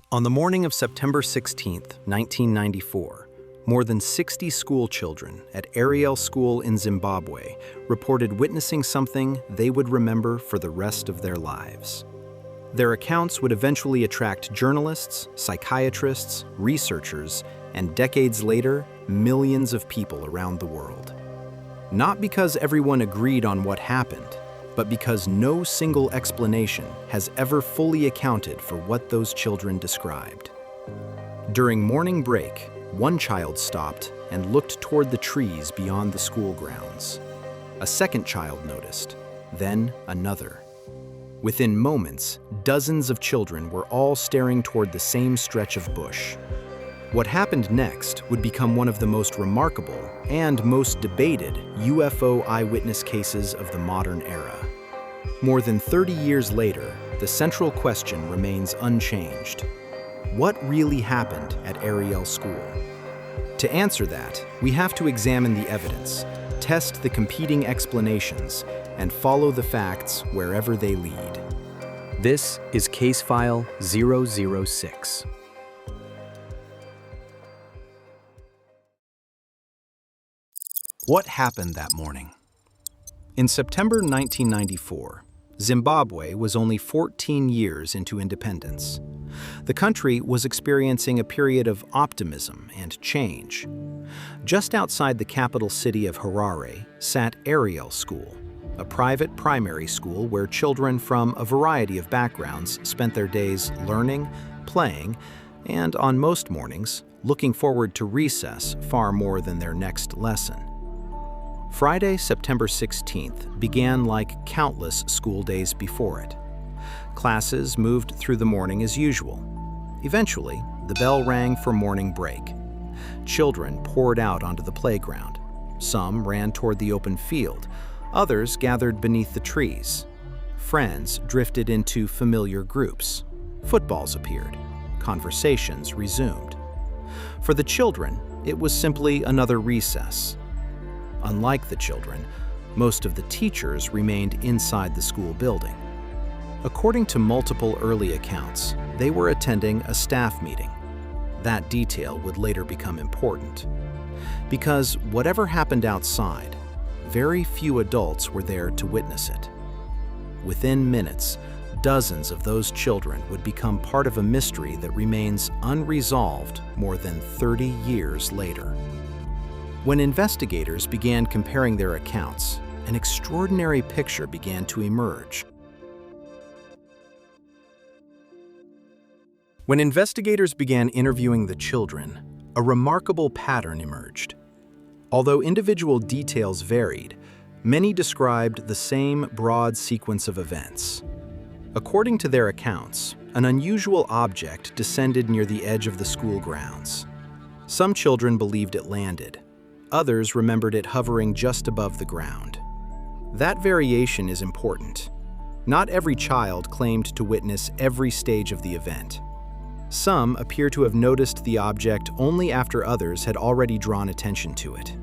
On the morning of September 16, 1994, more than 60 school children at Ariel School in Zimbabwe reported witnessing something they would remember for the rest of their lives. Their accounts would eventually attract journalists, psychiatrists, researchers, and decades later, millions of people around the world. Not because everyone agreed on what happened, but because no single explanation has ever fully accounted for what those children described. During morning break, one child stopped and looked toward the trees beyond the school grounds. A second child noticed, then another. Within moments, dozens of children were all staring toward the same stretch of bush. What happened next would become one of the most remarkable and most debated UFO eyewitness cases of the modern era. More than 30 years later, the central question remains unchanged. What really happened at Ariel School? To answer that, we have to examine the evidence, test the competing explanations, and follow the facts wherever they lead. This is Case File 006. What happened that morning? In September 1994, Zimbabwe was only 14 years into independence. The country was experiencing a period of optimism and change. Just outside the capital city of Harare sat Ariel School, a private primary school where children from a variety of backgrounds spent their days learning, playing, and on most mornings, looking forward to recess far more than their next lesson. Friday, September 16th began like countless school days before it. Classes moved through the morning as usual. Eventually, the bell rang for morning break. Children poured out onto the playground. Some ran toward the open field. Others gathered beneath the trees. Friends drifted into familiar groups. Footballs appeared. Conversations resumed. For the children, it was simply another recess. Unlike the children, most of the teachers remained inside the school building. According to multiple early accounts, they were attending a staff meeting. That detail would later become important. Because whatever happened outside, very few adults were there to witness it. Within minutes, dozens of those children would become part of a mystery that remains unresolved more than 30 years later. When investigators began comparing their accounts, an extraordinary picture began to emerge. When investigators began interviewing the children, a remarkable pattern emerged. Although individual details varied, many described the same broad sequence of events. According to their accounts, an unusual object descended near the edge of the school grounds. Some children believed it landed. Others remembered it hovering just above the ground. That variation is important. Not every child claimed to witness every stage of the event. Some appear to have noticed the object only after others had already drawn attention to it.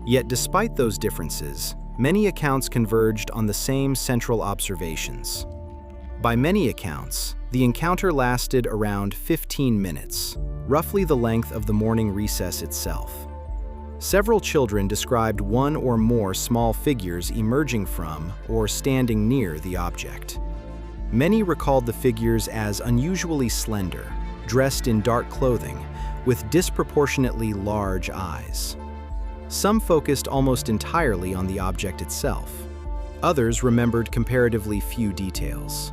Yet despite those differences, many accounts converged on the same central observations. By many accounts, the encounter lasted around 15 minutes, roughly the length of the morning recess itself. Several children described one or more small figures emerging from or standing near the object. Many recalled the figures as unusually slender, dressed in dark clothing, with disproportionately large eyes. Some focused almost entirely on the object itself. Others remembered comparatively few details.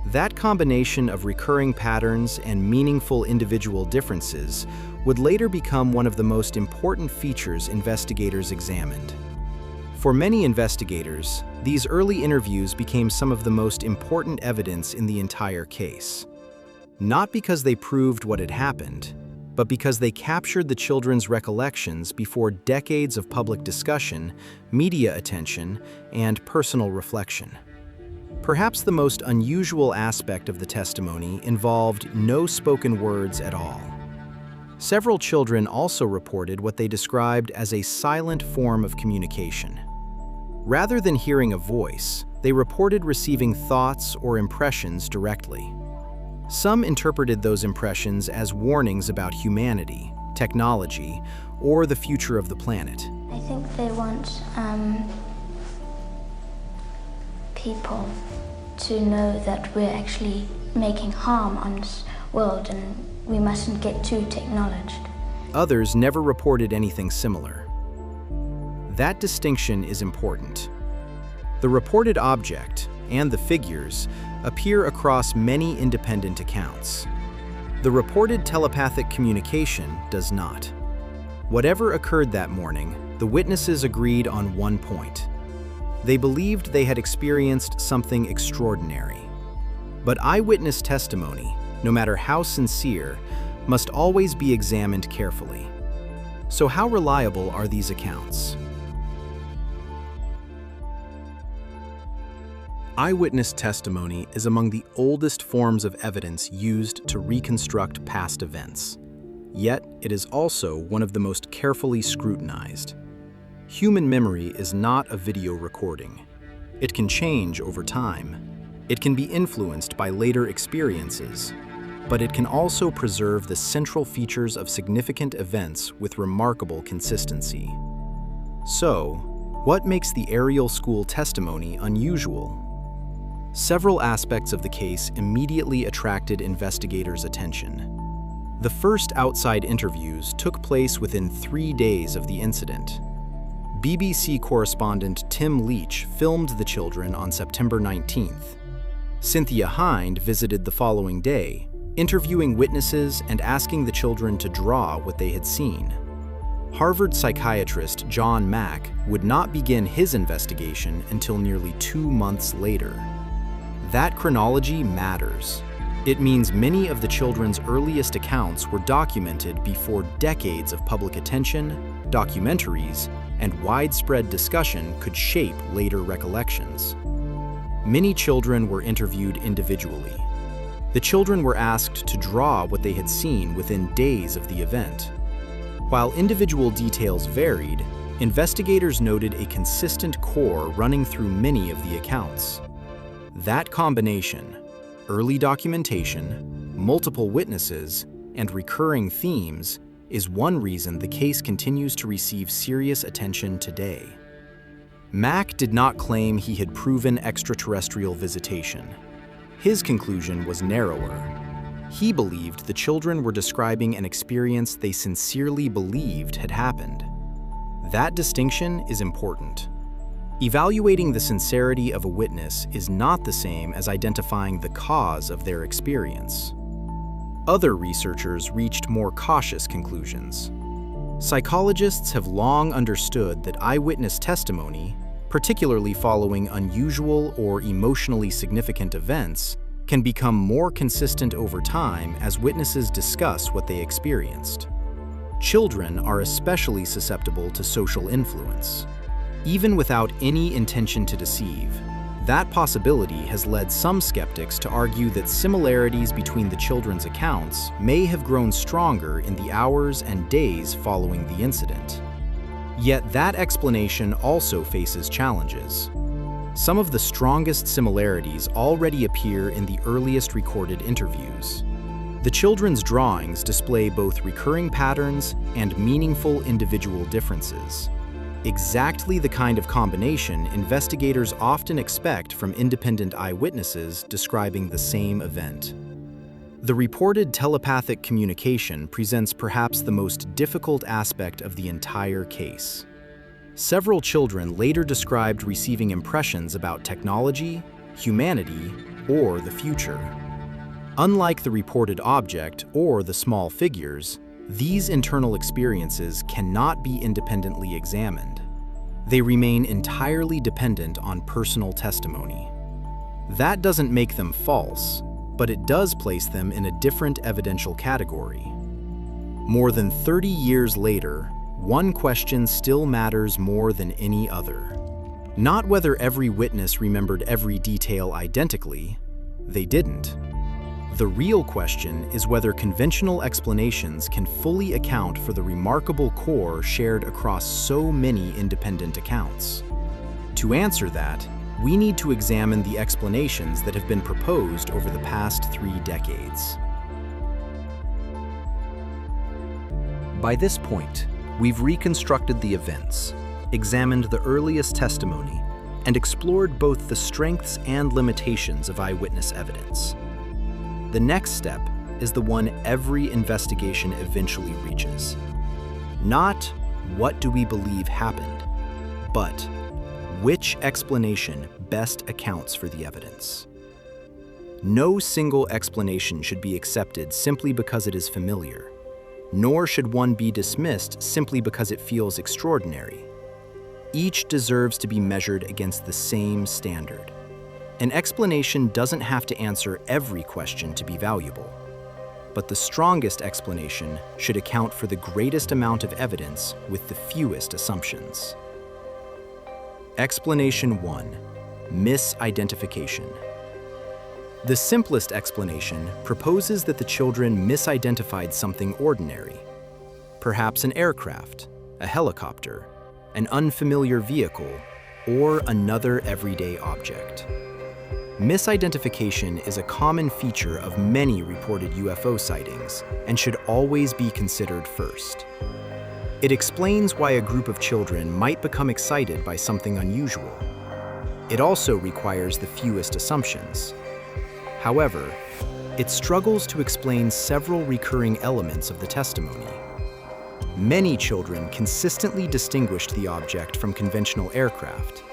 That combination of recurring patterns and meaningful individual differences would later become one of the most important features investigators examined. For many investigators, these early interviews became some of the most important evidence in the entire case. Not because they proved what had happened, but because they captured the children's recollections before decades of public discussion, media attention, and personal reflection. Perhaps the most unusual aspect of the testimony involved no spoken words at all. Several children also reported what they described as a silent form of communication. Rather than hearing a voice, they reported receiving thoughts or impressions directly. Some interpreted those impressions as warnings about humanity, technology, or the future of the planet. I think they want people to know that we're actually making harm on this world and we mustn't get too technologized. Others never reported anything similar. That distinction is important. The reported object and the figures appear across many independent accounts. The reported telepathic communication does not. Whatever occurred that morning, the witnesses agreed on one point. They believed they had experienced something extraordinary. But eyewitness testimony, no matter how sincere, must always be examined carefully. So how reliable are these accounts? Eyewitness testimony is among the oldest forms of evidence used to reconstruct past events. Yet, it is also one of the most carefully scrutinized. Human memory is not a video recording. It can change over time. It can be influenced by later experiences, but it can also preserve the central features of significant events with remarkable consistency. So, what makes the Ariel School testimony unusual? Several aspects of the case immediately attracted investigators' attention. The first outside interviews took place within 3 days of the incident. BBC correspondent Tim Leach filmed the children on September 19th. Cynthia Hind visited the following day, interviewing witnesses and asking the children to draw what they had seen. Harvard psychiatrist John Mack would not begin his investigation until nearly 2 months later. That chronology matters. It means many of the children's earliest accounts were documented before decades of public attention, documentaries, and widespread discussion could shape later recollections. Many children were interviewed individually. The children were asked to draw what they had seen within days of the event. While individual details varied, investigators noted a consistent core running through many of the accounts. That combination, early documentation, multiple witnesses, and recurring themes, is one reason the case continues to receive serious attention today. Mack did not claim he had proven extraterrestrial visitation. His conclusion was narrower. He believed the children were describing an experience they sincerely believed had happened. That distinction is important. Evaluating the sincerity of a witness is not the same as identifying the cause of their experience. Other researchers reached more cautious conclusions. Psychologists have long understood that eyewitness testimony, particularly following unusual or emotionally significant events, can become more consistent over time as witnesses discuss what they experienced. Children are especially susceptible to social influence. Even without any intention to deceive, that possibility has led some skeptics to argue that similarities between the children's accounts may have grown stronger in the hours and days following the incident. Yet that explanation also faces challenges. Some of the strongest similarities already appear in the earliest recorded interviews. The children's drawings display both recurring patterns and meaningful individual differences. Exactly the kind of combination investigators often expect from independent eyewitnesses describing the same event. The reported telepathic communication presents perhaps the most difficult aspect of the entire case. Several children later described receiving impressions about technology, humanity, or the future. Unlike the reported object or the small figures, these internal experiences cannot be independently examined. They remain entirely dependent on personal testimony. That doesn't make them false, but it does place them in a different evidential category. More than 30 years later, one question still matters more than any other. Not whether every witness remembered every detail identically. They didn't. The real question is whether conventional explanations can fully account for the remarkable core shared across so many independent accounts. To answer that, we need to examine the explanations that have been proposed over the past 3 decades. By this point, we've reconstructed the events, examined the earliest testimony, and explored both the strengths and limitations of eyewitness evidence. The next step is the one every investigation eventually reaches. Not what do we believe happened, but which explanation best accounts for the evidence. No single explanation should be accepted simply because it is familiar, nor should one be dismissed simply because it feels extraordinary. Each deserves to be measured against the same standard. An explanation doesn't have to answer every question to be valuable, but the strongest explanation should account for the greatest amount of evidence with the fewest assumptions. Explanation 1: misidentification. The simplest explanation proposes that the children misidentified something ordinary, perhaps an aircraft, a helicopter, an unfamiliar vehicle, or another everyday object. Misidentification is a common feature of many reported UFO sightings and should always be considered first. It explains why a group of children might become excited by something unusual. It also requires the fewest assumptions. However, it struggles to explain several recurring elements of the testimony. Many children consistently distinguished the object from conventional aircraft.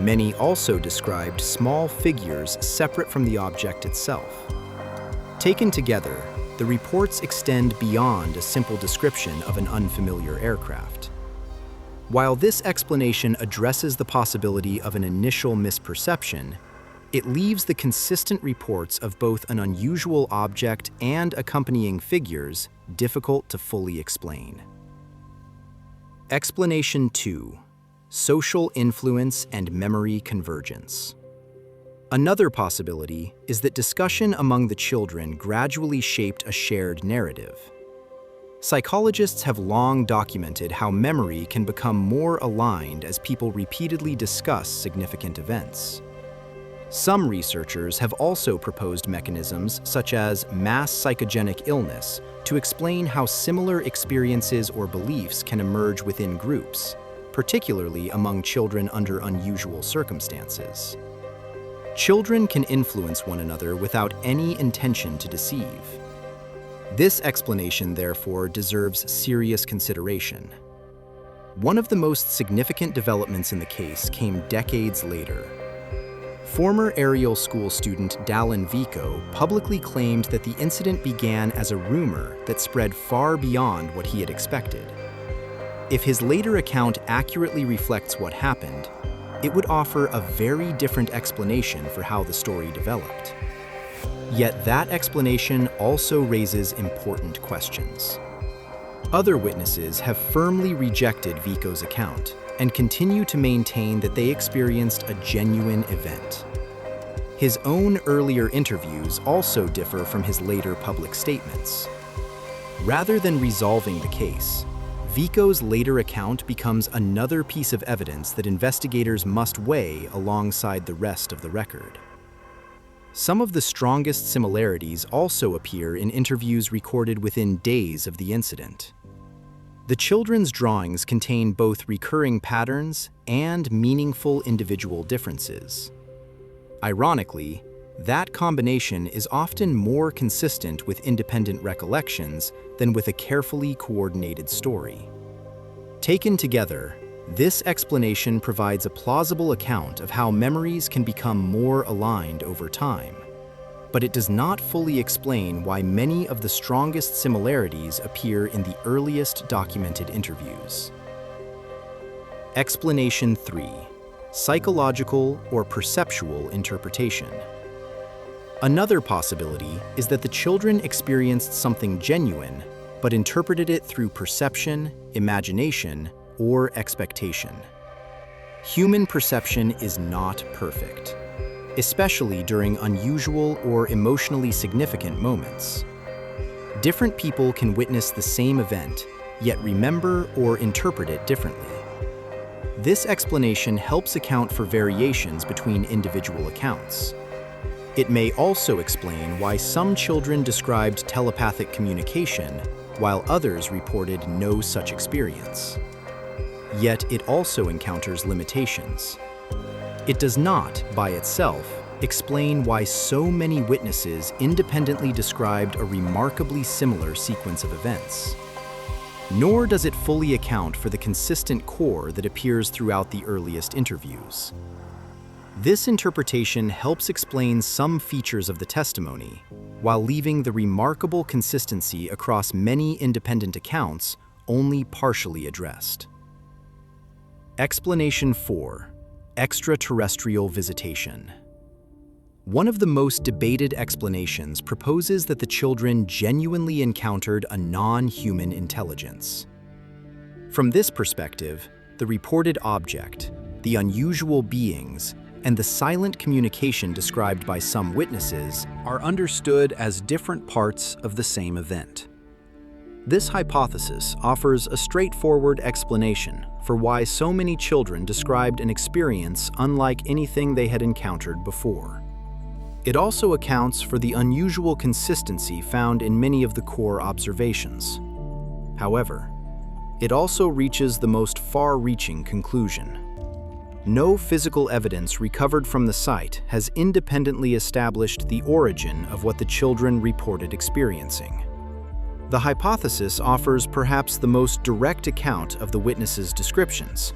Many also described small figures separate from the object itself. Taken together, the reports extend beyond a simple description of an unfamiliar aircraft. While this explanation addresses the possibility of an initial misperception, it leaves the consistent reports of both an unusual object and accompanying figures difficult to fully explain. Explanation 2: social influence and memory convergence. Another possibility is that discussion among the children gradually shaped a shared narrative. Psychologists have long documented how memory can become more aligned as people repeatedly discuss significant events. Some researchers have also proposed mechanisms such as mass psychogenic illness to explain how similar experiences or beliefs can emerge within groups, particularly among children under unusual circumstances. Children can influence one another without any intention to deceive. This explanation, therefore, deserves serious consideration. One of the most significant developments in the case came decades later. Former Ariel School student Dallin Vico publicly claimed that the incident began as a rumor that spread far beyond what he had expected. If his later account accurately reflects what happened, it would offer a very different explanation for how the story developed. Yet that explanation also raises important questions. Other witnesses have firmly rejected Vico's account and continue to maintain that they experienced a genuine event. His own earlier interviews also differ from his later public statements. Rather than resolving the case, Vico's later account becomes another piece of evidence that investigators must weigh alongside the rest of the record. Some of the strongest similarities also appear in interviews recorded within days of the incident. The children's drawings contain both recurring patterns and meaningful individual differences. Ironically, that combination is often more consistent with independent recollections than with a carefully coordinated story. Taken together, this explanation provides a plausible account of how memories can become more aligned over time, but it does not fully explain why many of the strongest similarities appear in the earliest documented interviews. Explanation 3: psychological or perceptual interpretation. Another possibility is that the children experienced something genuine, but interpreted it through perception, imagination, or expectation. Human perception is not perfect, especially during unusual or emotionally significant moments. Different people can witness the same event, yet remember or interpret it differently. This explanation helps account for variations between individual accounts. It may also explain why some children described telepathic communication, while others reported no such experience. Yet it also encounters limitations. It does not, by itself, explain why so many witnesses independently described a remarkably similar sequence of events. Nor does it fully account for the consistent core that appears throughout the earliest interviews. This interpretation helps explain some features of the testimony, while leaving the remarkable consistency across many independent accounts only partially addressed. Explanation 4: Extraterrestrial visitation. One of the most debated explanations proposes that the children genuinely encountered a non-human intelligence. From this perspective, the reported object, the unusual beings, and the silent communication described by some witnesses are understood as different parts of the same event. This hypothesis offers a straightforward explanation for why so many children described an experience unlike anything they had encountered before. It also accounts for the unusual consistency found in many of the core observations. However, it also reaches the most far-reaching conclusion. No physical evidence recovered from the site has independently established the origin of what the children reported experiencing. The hypothesis offers perhaps the most direct account of the witnesses' descriptions,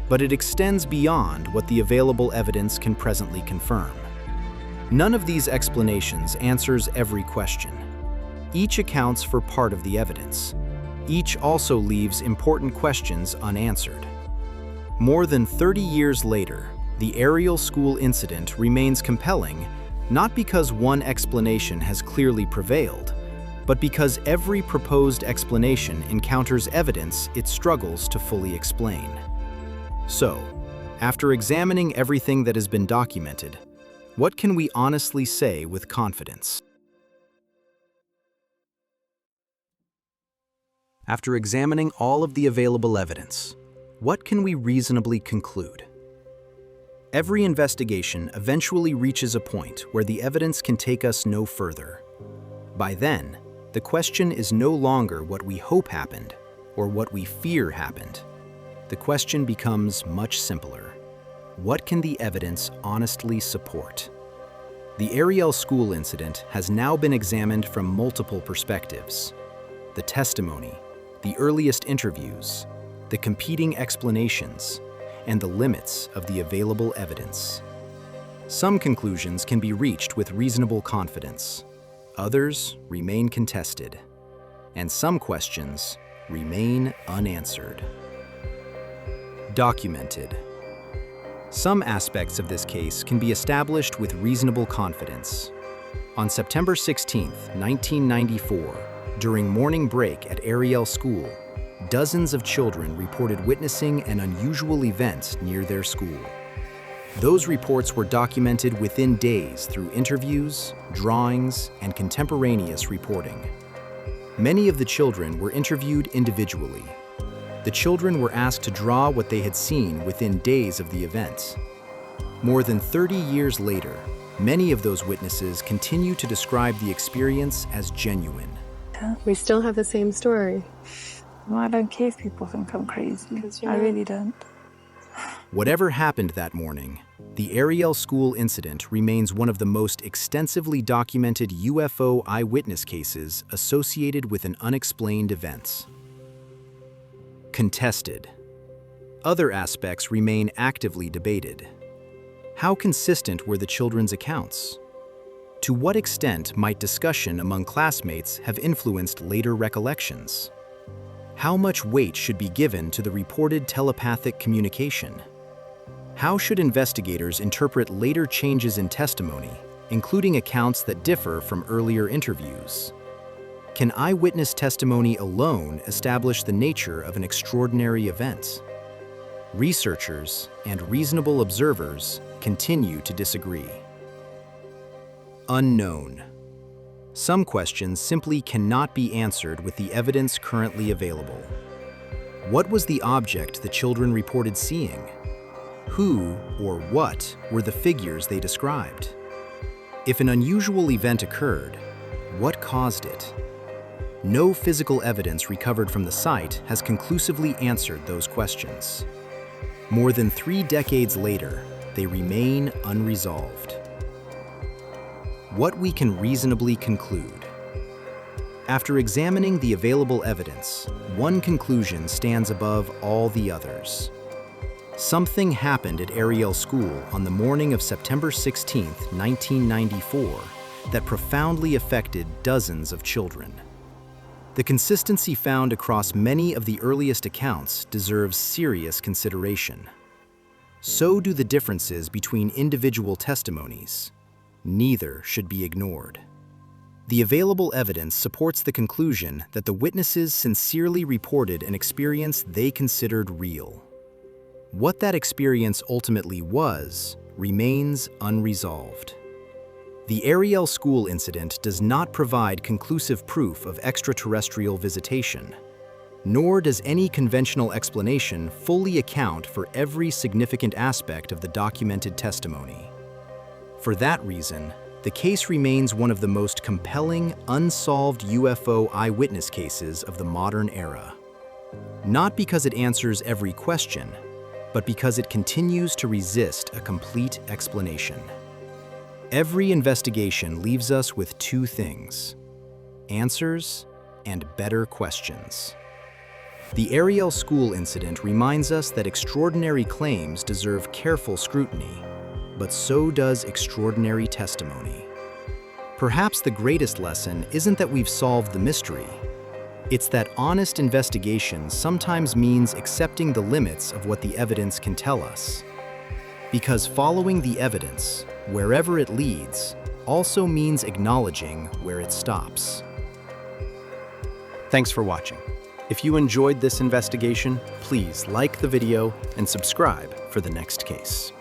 but it extends beyond what the available evidence can presently confirm. None of these explanations answers every question. Each accounts for part of the evidence. Each also leaves important questions unanswered. More than 30 years later, the Ariel School incident remains compelling, not because one explanation has clearly prevailed, but because every proposed explanation encounters evidence it struggles to fully explain. So, after examining everything that has been documented, what can we honestly say with confidence? After examining all of the available evidence, what can we reasonably conclude? Every investigation eventually reaches a point where the evidence can take us no further. By then, the question is no longer what we hope happened or what we fear happened. The question becomes much simpler. What can the evidence honestly support? The Ariel School incident has now been examined from multiple perspectives. The testimony, the earliest interviews, the competing explanations, and the limits of the available evidence. Some conclusions can be reached with reasonable confidence. Others remain contested, and some questions remain unanswered. Documented. Some aspects of this case can be established with reasonable confidence. On September 16, 1994, during morning break at Ariel School, dozens of children reported witnessing an unusual event near their school. Those reports were documented within days through interviews, drawings, and contemporaneous reporting. Many of the children were interviewed individually. The children were asked to draw what they had seen within days of the event. More than 30 years later, many of those witnesses continue to describe the experience as genuine. We still have the same story. No, I don't care if people think I'm crazy. I really don't. Whatever happened that morning, the Ariel School incident remains one of the most extensively documented UFO eyewitness cases associated with an unexplained event. Contested. Other aspects remain actively debated. How consistent were the children's accounts? To what extent might discussion among classmates have influenced later recollections? How much weight should be given to the reported telepathic communication? How should investigators interpret later changes in testimony, including accounts that differ from earlier interviews? Can eyewitness testimony alone establish the nature of an extraordinary event? Researchers and reasonable observers continue to disagree. Unknown. Some questions simply cannot be answered with the evidence currently available. What was the object the children reported seeing? Who or what were the figures they described? If an unusual event occurred, what caused it? No physical evidence recovered from the site has conclusively answered those questions. More than 3 decades later, they remain unresolved. What we can reasonably conclude. After examining the available evidence, one conclusion stands above all the others. Something happened at Ariel School on the morning of September 16, 1994, that profoundly affected dozens of children. The consistency found across many of the earliest accounts deserves serious consideration. So do the differences between individual testimonies. Neither should be ignored. The available evidence supports the conclusion that the witnesses sincerely reported an experience they considered real. What that experience ultimately was remains unresolved. The Ariel School incident does not provide conclusive proof of extraterrestrial visitation, nor does any conventional explanation fully account for every significant aspect of the documented testimony. For that reason, the case remains one of the most compelling, unsolved UFO eyewitness cases of the modern era. Not because it answers every question, but because it continues to resist a complete explanation. Every investigation leaves us with 2 things: answers and better questions. The Ariel School incident reminds us that extraordinary claims deserve careful scrutiny, but so does extraordinary testimony. Perhaps the greatest lesson isn't that we've solved the mystery. It's that honest investigation sometimes means accepting the limits of what the evidence can tell us. Because following the evidence, wherever it leads, also means acknowledging where it stops. Thanks for watching. If you enjoyed this investigation, please like the video and subscribe for the next case.